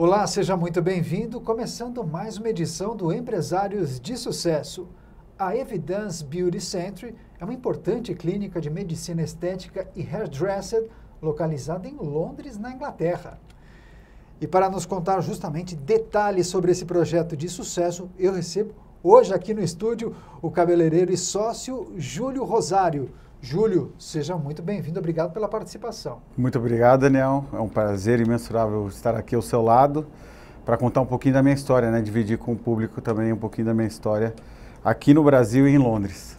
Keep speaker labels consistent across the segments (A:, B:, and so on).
A: Olá, seja muito bem-vindo. Começando mais uma edição do Empresários de Sucesso. A Evidence Beauty Center é uma importante clínica de medicina estética e hairdresser localizada em Londres, na Inglaterra. E para nos contar justamente detalhes sobre esse projeto de sucesso, eu recebo hoje aqui no estúdio o cabeleireiro e sócio Júlio Rosário. Júlio, seja muito bem-vindo, obrigado pela participação.
B: Muito obrigado, Daniel. É um prazer imensurável estar aqui ao seu lado para contar um pouquinho da minha história, né? Dividir com o público também um pouquinho da minha história aqui no Brasil e em Londres.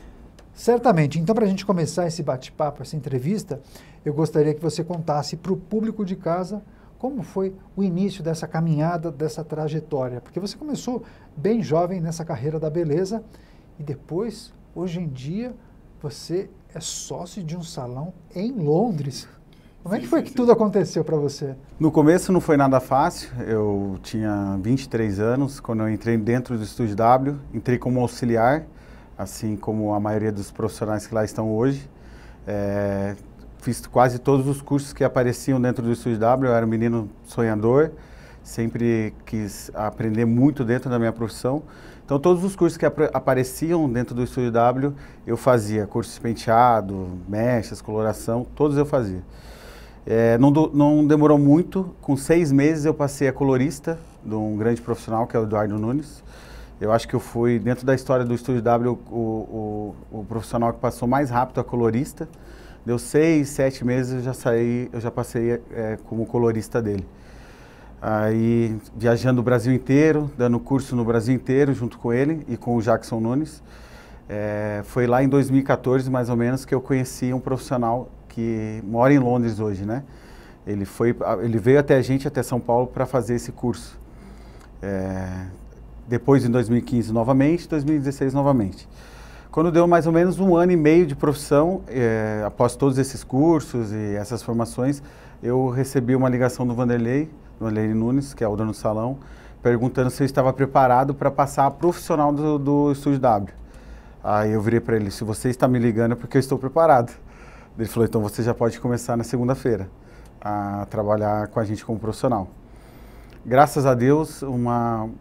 A: Certamente. Então, para a gente começar esse bate-papo, essa entrevista, eu gostaria que você contasse para o público de casa como foi o início dessa caminhada, dessa trajetória. Porque você começou bem jovem nessa carreira da beleza e depois, hoje em dia, você é sócio de um salão em Londres. Como é que foi que tudo aconteceu para você?
B: No começo não foi nada fácil. Eu tinha 23 anos quando eu entrei dentro do Estúdio W. Entrei como auxiliar, assim como a maioria dos profissionais que lá estão hoje. Fiz quase todos os cursos que apareciam dentro do Estúdio W. Eu era um menino sonhador, sempre quis aprender muito dentro da minha profissão. Então, todos os cursos que apareciam dentro do Estúdio W, eu fazia. Curso de penteado, mechas, coloração, todos eu fazia. Não demorou muito, com 6 meses eu passei a colorista de um grande profissional, que é o Eduardo Nunes. Eu acho que eu fui, dentro da história do Estúdio W, o profissional que passou mais rápido a colorista. Deu 6, 7 meses, eu já passei como colorista dele. Aí, viajando o Brasil inteiro, dando curso no Brasil inteiro, junto com ele e com o Jackson Nunes. Foi lá em 2014, mais ou menos, que eu conheci um profissional que mora em Londres hoje, né? Ele veio até a gente, até São Paulo, para fazer esse curso. Depois, em 2015, novamente, 2016, novamente. Quando deu mais ou menos 1 ano e meio de profissão, após todos esses cursos e essas formações, eu recebi uma ligação do Vanderlei Nunes, que é o dono do salão, perguntando se eu estava preparado para passar a profissional do Estúdio W. Aí eu virei para ele: se você está me ligando é porque eu estou preparado. Ele falou: então você já pode começar na segunda-feira a trabalhar com a gente como profissional. Graças a Deus, uma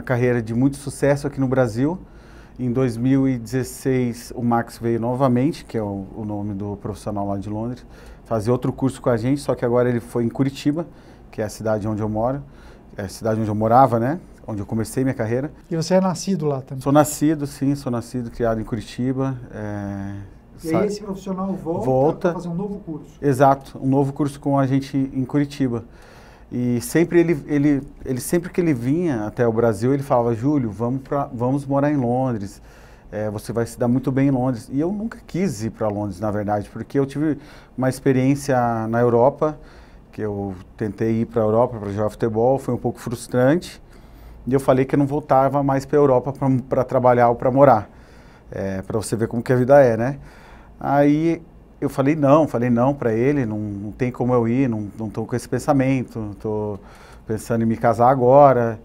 B: carreira de muito sucesso aqui no Brasil. Em 2016, o Max veio novamente, que é o nome do profissional lá de Londres, fazer outro curso com a gente, só que agora ele foi em Curitiba, que é a cidade onde eu moro, é a cidade onde eu morava, né? Onde eu comecei minha carreira.
A: E você é nascido lá também?
B: Sou nascido, sim, criado em Curitiba.
A: E aí esse profissional volta para fazer um novo curso?
B: Exato, um novo curso com a gente em Curitiba. E sempre sempre que ele vinha até o Brasil, ele falava: Júlio, vamos morar em Londres, você vai se dar muito bem em Londres. E eu nunca quis ir para Londres, na verdade, porque eu tive uma experiência na Europa, que eu tentei ir para a Europa para jogar futebol, foi um pouco frustrante, e eu falei que eu não voltava mais para a Europa para trabalhar ou para morar, para você ver como que a vida é, né? Aí eu falei não para ele, não tem como eu ir, não estou com esse pensamento, estou pensando em me casar agora,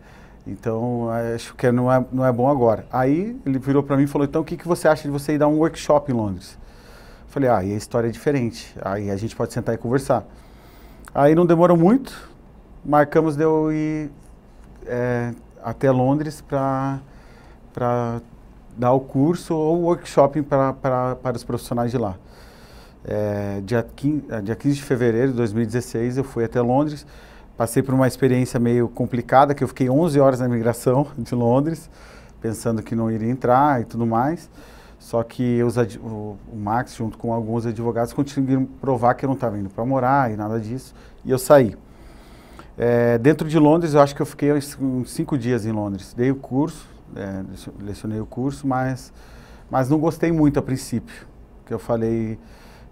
B: então acho que não é bom agora. Aí ele virou para mim e falou: então o que você acha de você ir dar um workshop em Londres? Eu falei: e a história é diferente, aí a gente pode sentar e conversar. Aí não demorou muito, marcamos de eu ir até Londres para dar o curso ou o workshop para os profissionais de lá. Dia 15 de fevereiro de 2016 eu fui até Londres, passei por uma experiência meio complicada, que eu fiquei 11 horas na imigração de Londres, pensando que não iria entrar e tudo mais, só que o Max, junto com alguns advogados, conseguiram provar que eu não estava indo para morar e nada disso, e eu saí. Dentro de Londres, eu acho que eu fiquei uns 5 dias em Londres, dei o curso, lecionei o curso, mas não gostei muito a princípio, que eu falei...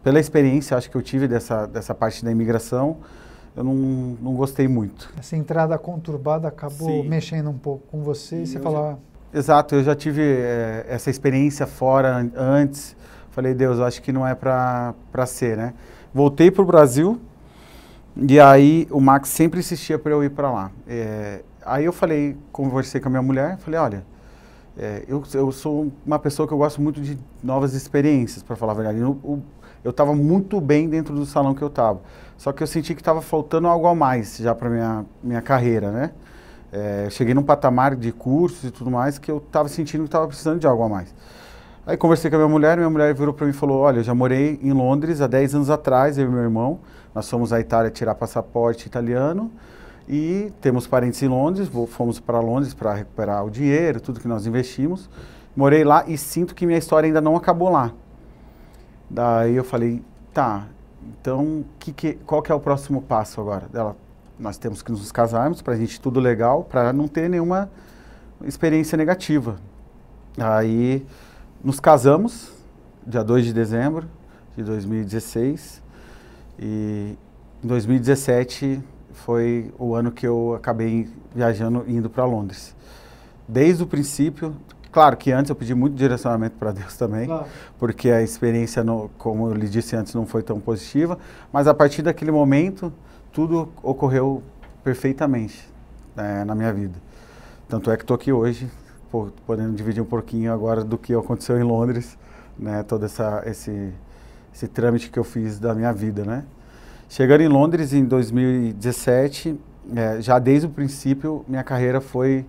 B: Pela experiência, acho que eu tive dessa parte da imigração, eu não gostei muito.
A: Essa entrada conturbada acabou mexendo um pouco com você e você falou...
B: Exato, eu já tive essa experiência fora antes, falei: Deus, eu acho que não é para ser, né? Voltei para o Brasil e aí o Max sempre insistia para eu ir para lá. Aí eu conversei com a minha mulher, falei: olha, eu sou uma pessoa que eu gosto muito de novas experiências, para falar a verdade. Eu estava muito bem dentro do salão que eu estava, só que eu senti que estava faltando algo a mais já para minha carreira, né? Cheguei num patamar de cursos e tudo mais que eu estava sentindo que estava precisando de algo a mais. Aí conversei com a minha mulher virou para mim e falou, olha, eu já morei em Londres há 10 anos atrás, eu e meu irmão, nós fomos à Itália tirar passaporte italiano e temos parentes em Londres, fomos para Londres para recuperar o dinheiro, tudo que nós investimos. Morei lá e sinto que minha história ainda não acabou lá. Daí eu falei, tá, então qual que é o próximo passo agora? Nós temos que nos casarmos, para a gente tudo legal, para não ter nenhuma experiência negativa. Aí nos casamos, dia 2 de dezembro de 2016, e em 2017 foi o ano que eu acabei viajando, indo para Londres. Desde o princípio, claro que antes eu pedi muito direcionamento para Deus também, claro, porque a experiência, como eu lhe disse antes, não foi tão positiva, mas a partir daquele momento, tudo ocorreu perfeitamente na minha vida. Tanto é que estou aqui hoje, podendo dividir um pouquinho agora do que aconteceu em Londres, né, todo esse trâmite que eu fiz da minha vida, né. Chegando em Londres em 2017, já desde o princípio, minha carreira foi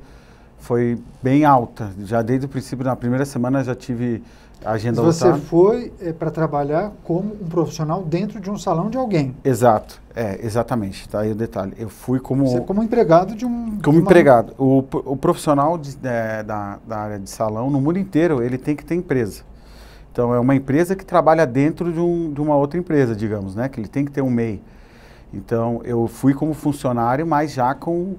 B: bem alta. Já desde o princípio, na primeira semana, já tive a agenda lotada.
A: Você foi para trabalhar como um profissional dentro de um salão de alguém?
B: Exato, exatamente, tá aí o detalhe. Eu fui como...
A: Você como empregado de um...
B: Como empregado. O profissional da área de salão, no mundo inteiro, ele tem que ter empresa. Então, é uma empresa que trabalha dentro de uma outra empresa, digamos, né? Que ele tem que ter um MEI. Então, eu fui como funcionário, mas já com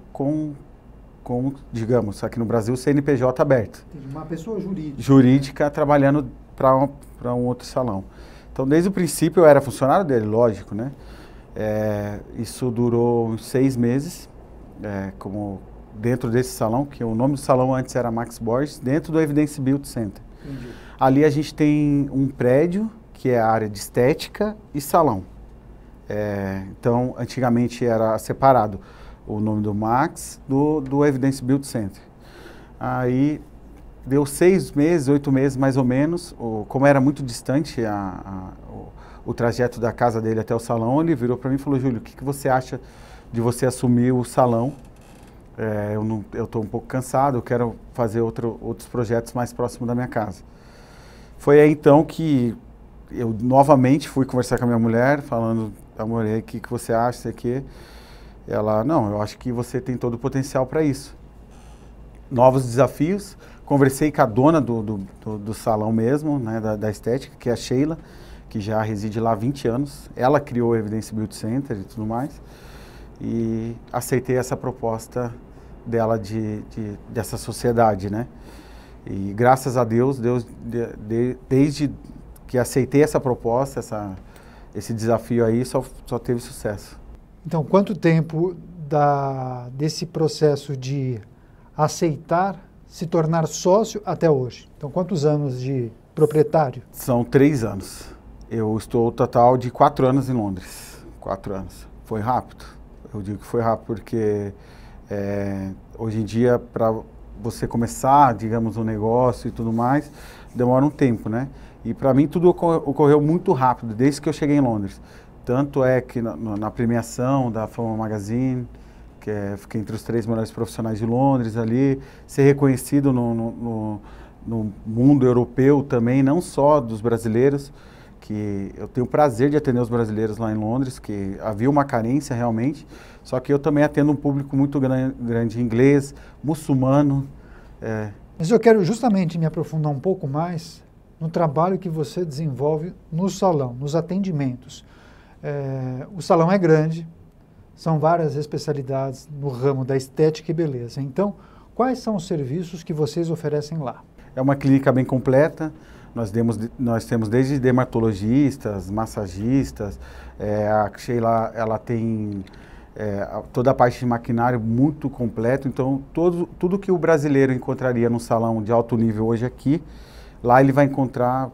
B: digamos, aqui no Brasil, CNPJ aberto.
A: Uma pessoa jurídica.
B: Jurídica, trabalhando para um outro salão. Então, desde o princípio, eu era funcionário dele, lógico, né? Isso durou uns 6 meses, como dentro desse salão, que o nome do salão antes era Max Borges, dentro do Evidence Build Center. Entendi. Ali a gente tem um prédio, que é a área de estética e salão. Então, antigamente era separado o nome do Max do Evidence Build Center. Aí deu 6 meses, 8 meses mais ou menos, como era muito distante o trajeto da casa dele até o salão, ele virou para mim e falou, Júlio, o que você acha de você assumir o salão? Eu estou um pouco cansado, eu quero fazer outros projetos mais próximos da minha casa. Foi aí então que eu novamente fui conversar com a minha mulher, falando, amor, o que você acha, sei que... Ela, não, eu acho que você tem todo o potencial para isso. Novos desafios. Conversei com a dona do salão mesmo, né, da estética, que é a Sheila, que já reside lá há 20 anos. Ela criou o Evidence Build Center e tudo mais. E aceitei essa proposta dela dessa sociedade, né? E graças a Deus, desde que aceitei essa proposta, esse desafio aí, só teve sucesso.
A: Então, quanto tempo desse processo de aceitar se tornar sócio até hoje? Então, quantos anos de proprietário?
B: São 3 anos. Eu estou total de 4 anos em Londres. 4 anos. Foi rápido. Eu digo que foi rápido porque hoje em dia, para você começar, digamos, um negócio e tudo mais, demora um tempo, né? E para mim tudo ocorreu muito rápido, desde que eu cheguei em Londres. Tanto é que na premiação da Fama Magazine, que fiquei entre os 3 melhores profissionais de Londres ali, ser reconhecido no mundo europeu também, não só dos brasileiros, que eu tenho o prazer de atender os brasileiros lá em Londres, que havia uma carência realmente, só que eu também atendo um público muito grande inglês, muçulmano.
A: Mas eu quero justamente me aprofundar um pouco mais no trabalho que você desenvolve no salão, nos atendimentos. O salão é grande, são várias especialidades no ramo da estética e beleza. Então, quais são os serviços que vocês oferecem lá?
B: É uma clínica bem completa, nós temos desde dermatologistas, massagistas, a Sheila, ela tem toda a parte de maquinário muito completo, então tudo que o brasileiro encontraria num salão de alto nível hoje aqui, lá ele vai encontrar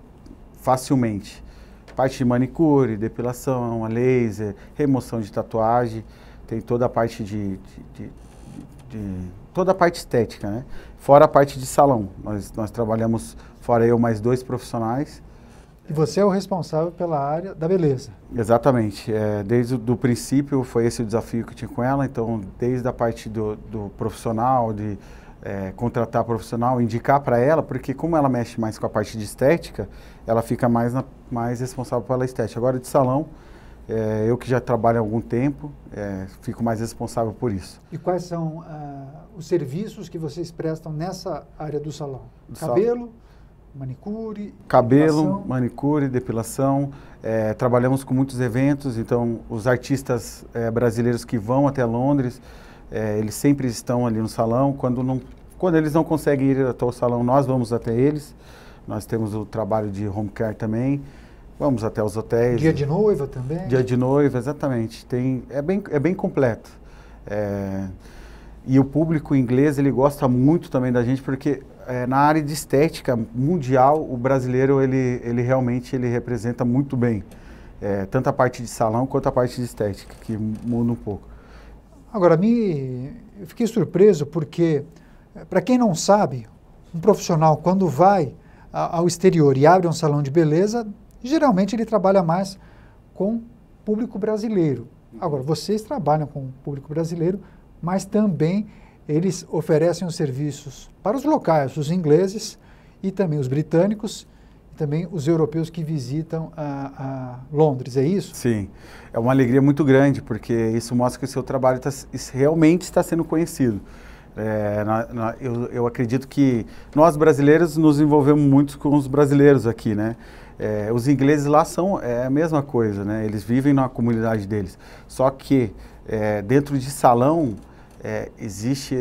B: facilmente. Parte de manicure, depilação, a laser, remoção de tatuagem, tem toda a parte de toda a parte estética, né? Fora a parte de salão. Nós trabalhamos, fora eu, mais 2 profissionais.
A: E você é o responsável pela área da beleza.
B: Exatamente. Desde o princípio foi esse o desafio que eu tinha com ela. Então, desde a parte do profissional, de contratar profissional, indicar para ela, porque como ela mexe mais com a parte de estética, ela fica mais responsável pela estética. Agora, de salão, eu que já trabalho há algum tempo, fico mais responsável por isso.
A: E quais são os serviços que vocês prestam nessa área do salão? Cabelo, manicure, depilação.
B: Manicure, depilação. Trabalhamos com muitos eventos, então os artistas brasileiros que vão até Londres, eles sempre estão ali no salão. Quando eles não conseguem ir até o salão, nós vamos até eles. Nós temos o trabalho de home care também. Vamos até os hotéis.
A: Dia de noiva também?
B: Dia de noiva, exatamente. É bem completo. E o público inglês, ele gosta muito também da gente, porque na área de estética mundial, o brasileiro, ele realmente representa muito bem. Tanto a parte de salão quanto a parte de estética, que muda um pouco.
A: Agora, eu fiquei surpreso porque, para quem não sabe, um profissional, quando vai ao exterior e abre um salão de beleza, geralmente ele trabalha mais com público brasileiro. Agora, vocês trabalham com o público brasileiro, mas também eles oferecem os serviços para os locais, os ingleses e também os britânicos, e também os europeus que visitam a Londres, é isso?
B: Sim, é uma alegria muito grande, porque isso mostra que o seu trabalho realmente está sendo conhecido. Eu acredito que nós brasileiros nos envolvemos muito com os brasileiros aqui, né? Os ingleses lá são a mesma coisa, né? Eles vivem na comunidade deles. Só que dentro de salão existe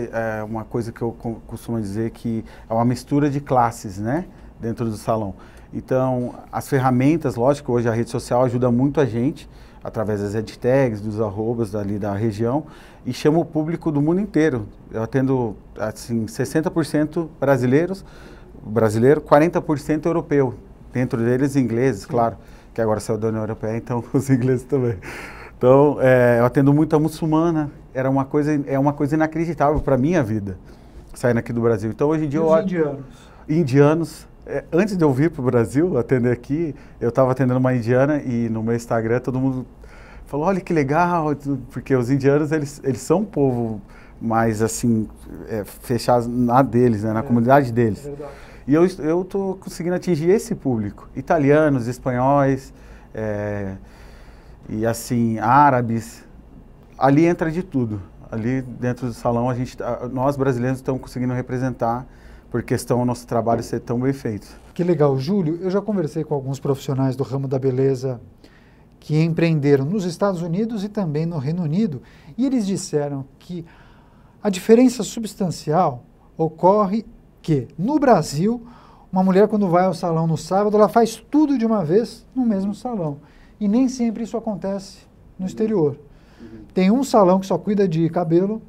B: uma coisa que eu costumo dizer que é uma mistura de classes, né? Dentro do salão. Então, as ferramentas, lógico, hoje a rede social ajuda muito a gente, através das hashtags, dos arrobas ali da região, e chama o público do mundo inteiro. Eu atendo, assim, 60% brasileiro, 40% europeu. Dentro deles, ingleses, claro, que agora saiu da União Europeia, então os ingleses também. Então, eu atendo muita muçulmana, é uma coisa inacreditável para a minha vida, saindo aqui do Brasil. Então, hoje em dia... Indianos. Antes de eu vir para o Brasil, atender aqui, eu estava atendendo uma indiana e no meu Instagram todo mundo falou, olha que legal, porque os indianos, eles são um povo mais, assim, fechado na deles, né, na comunidade deles. É verdade. E eu estou conseguindo atingir esse público, italianos, espanhóis, e assim, árabes, ali entra de tudo. Ali dentro do salão, nós brasileiros estamos conseguindo representar por questão do nosso trabalho ser tão bem feito.
A: Que legal, Júlio. Eu já conversei com alguns profissionais do ramo da beleza que empreenderam nos Estados Unidos e também no Reino Unido, e eles disseram que a diferença substancial ocorre que, no Brasil, uma mulher quando vai ao salão no sábado, ela faz tudo de uma vez no mesmo salão. E nem sempre isso acontece no exterior. Tem um salão que só cuida de cabelo,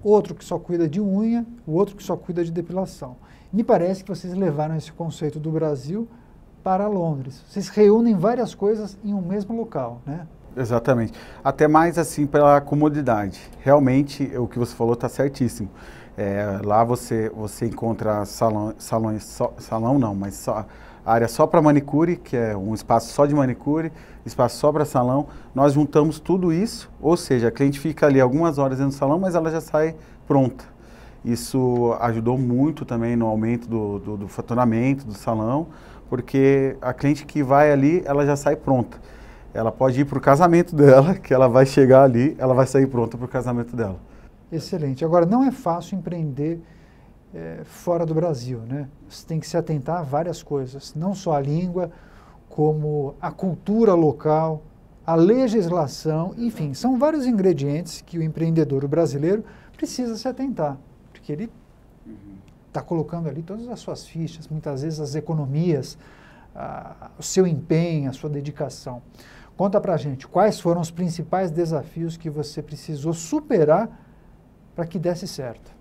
A: outro que só cuida de unha, o outro que só cuida de depilação. Me parece que vocês levaram esse conceito do Brasil para Londres. Vocês reúnem várias coisas em um mesmo local, né?
B: Exatamente. Até mais assim pela comodidade. Realmente, o que você falou está certíssimo. Lá você encontra área só para manicure, que é um espaço só de manicure, espaço só para salão. Nós juntamos tudo isso, ou seja, a cliente fica ali algumas horas no salão, mas ela já sai pronta. Isso ajudou muito também no aumento do faturamento do salão, porque a cliente que vai ali, ela já sai pronta. Ela pode ir para o casamento dela, que ela vai chegar ali, ela vai sair pronta para o casamento dela.
A: Excelente. Agora, não é fácil empreender fora do Brasil, né? Você tem que se atentar a várias coisas, não só a língua, como a cultura local, a legislação, enfim, são vários ingredientes que o empreendedor brasileiro precisa se atentar, porque ele está colocando ali todas as suas fichas, muitas vezes as economias, o seu empenho, a sua dedicação. Conta pra gente, quais foram os principais desafios que você precisou superar para que desse certo?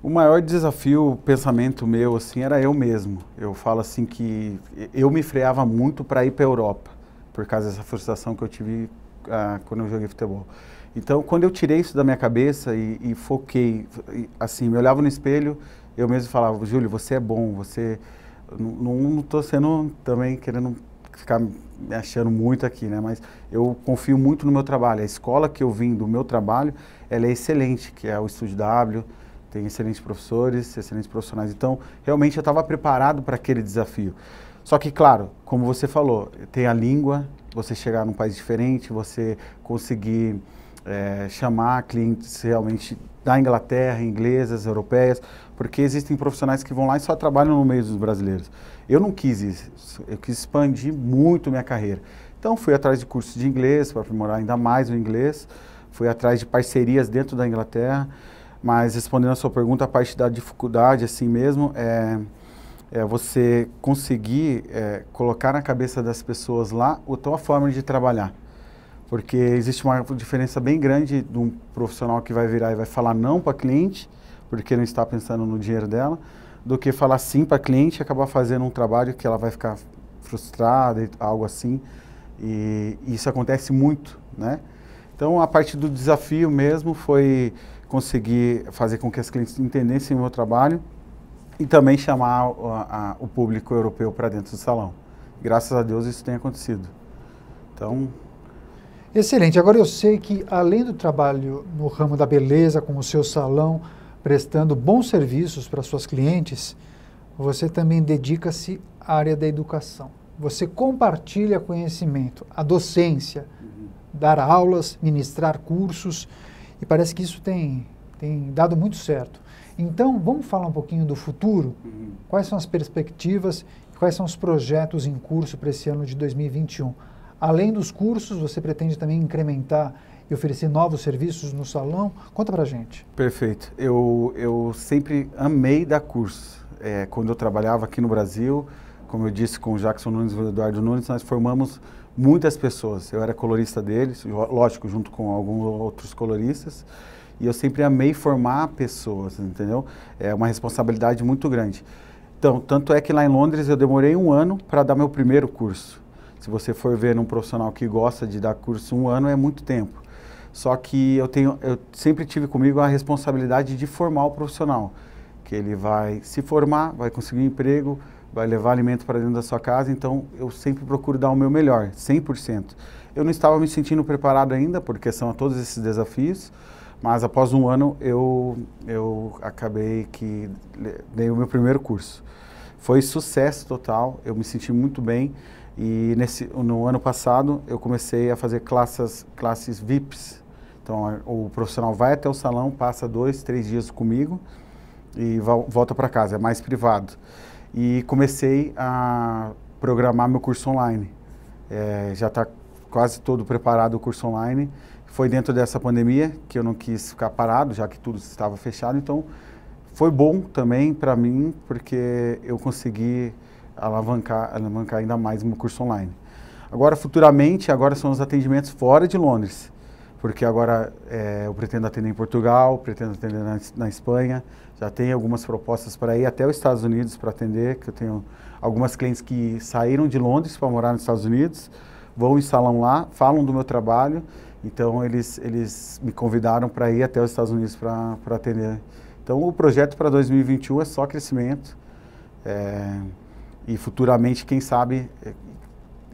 B: O maior desafio, o pensamento meu, assim, era eu mesmo. Eu falo assim que eu me freava muito para ir para a Europa, por causa dessa frustração que eu tive quando eu joguei futebol. Então, quando eu tirei isso da minha cabeça e foquei, assim, me olhava no espelho, eu mesmo falava, Júlio, você é bom, você... Não estou sendo também querendo ficar me achando muito aqui, né? Mas eu confio muito no meu trabalho. A escola que eu vim do meu trabalho, ela é excelente, que é o Estúdio W, tem excelentes professores, excelentes profissionais. Então, realmente eu estava preparado para aquele desafio. Só que, claro, como você falou, tem a língua, você chegar num país diferente, você conseguir chamar clientes realmente da Inglaterra, inglesas, europeias, porque existem profissionais que vão lá e só trabalham no meio dos brasileiros. Eu não quis isso, eu quis expandir muito minha carreira. Então fui atrás de cursos de inglês para aprimorar ainda mais o inglês, fui atrás de parcerias dentro da Inglaterra, mas respondendo a sua pergunta, a parte da dificuldade assim mesmo é você conseguir colocar na cabeça das pessoas lá a tua forma de trabalhar. Porque existe uma diferença bem grande de um profissional que vai virar e vai falar não para a cliente, porque não está pensando no dinheiro dela, do que falar sim para a cliente e acabar fazendo um trabalho que ela vai ficar frustrada, algo assim. E isso acontece muito, né? Então, a parte do desafio mesmo foi conseguir fazer com que as clientes entendessem o meu trabalho e também chamar o público europeu para dentro do salão. Graças a Deus isso tem acontecido. Então...
A: Excelente. Agora eu sei que, além do trabalho no ramo da beleza, com o seu salão, prestando bons serviços para suas clientes, você também dedica-se à área da educação. Você compartilha conhecimento, a docência, dar aulas, ministrar cursos, e parece que isso tem dado muito certo. Então, vamos falar um pouquinho do futuro? Quais são as perspectivas e quais são os projetos em curso para esse ano de 2021? Além dos cursos, você pretende também incrementar e oferecer novos serviços no salão? Conta pra gente.
B: Perfeito. Eu sempre amei dar curso. Quando eu trabalhava aqui no Brasil, como eu disse, com o Jackson Nunes e o Eduardo Nunes, nós formamos muitas pessoas. Eu era colorista deles, lógico, junto com alguns outros coloristas, e eu sempre amei formar pessoas, entendeu? É uma responsabilidade muito grande. Então, tanto é que lá em Londres eu demorei 1 ano para dar meu primeiro curso. Se você for ver num profissional que gosta de dar curso 1 ano, é muito tempo. Só que eu sempre tive comigo a responsabilidade de formar o profissional, que ele vai se formar, vai conseguir um emprego, vai levar alimento para dentro da sua casa, então eu sempre procuro dar o meu melhor, 100%. Eu não estava me sentindo preparado ainda, porque são todos esses desafios, mas após 1 ano eu acabei que dei o meu primeiro curso. Foi sucesso total, eu me senti muito bem. E no ano passado eu comecei a fazer classes VIPs. Então o profissional vai até o salão, passa 2, 3 dias comigo e volta para casa, é mais privado. E comecei a programar meu curso online. Já está quase todo preparado o curso online. Foi dentro dessa pandemia que eu não quis ficar parado, já que tudo estava fechado. Então foi bom também para mim, porque eu consegui alavancar ainda mais o meu curso online. Agora, futuramente, são os atendimentos fora de Londres, porque agora eu pretendo atender em Portugal, pretendo atender na Espanha, já tenho algumas propostas para ir até os Estados Unidos para atender, que eu tenho algumas clientes que saíram de Londres para morar nos Estados Unidos, vão em salão lá, falam do meu trabalho, então eles me convidaram para ir até os Estados Unidos para atender. Então, o projeto para 2021 é só crescimento. E futuramente, quem sabe,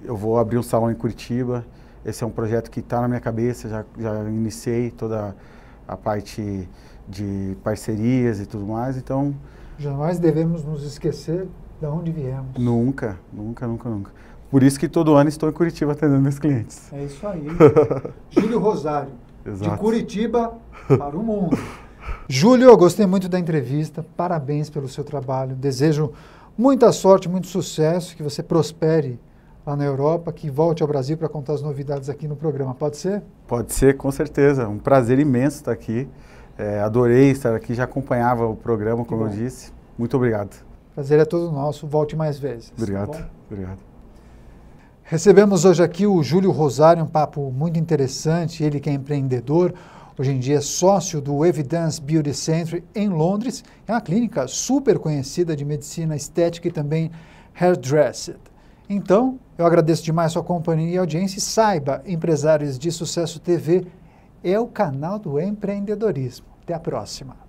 B: eu vou abrir um salão em Curitiba. Esse é um projeto que está na minha cabeça, já iniciei toda a parte de parcerias e tudo mais, então...
A: Jamais devemos nos esquecer de onde viemos.
B: Nunca, nunca, nunca, nunca. Por isso que todo ano estou em Curitiba atendendo meus clientes.
A: É isso aí. Júlio Rosário,
B: Exato.
A: De Curitiba para o mundo. Júlio, eu gostei muito da entrevista, parabéns pelo seu trabalho, desejo muita sorte, muito sucesso, que você prospere lá na Europa, que volte ao Brasil para contar as novidades aqui no programa. Pode ser?
B: Pode ser, com certeza. Um prazer imenso estar aqui. Adorei estar aqui, já acompanhava o programa, como eu disse. Muito obrigado.
A: Prazer é todo nosso. Volte mais vezes.
B: Obrigado.
A: Tá bom?
B: Obrigado.
A: Recebemos hoje aqui o Júlio Rosário, um papo muito interessante. Ele que é empreendedor, hoje em dia é sócio do Evidence Beauty Center em Londres. É uma clínica super conhecida de medicina estética e também hairdresser. Então, eu agradeço demais sua companhia e audiência e saiba, Empresários de Sucesso TV é o canal do empreendedorismo. Até a próxima.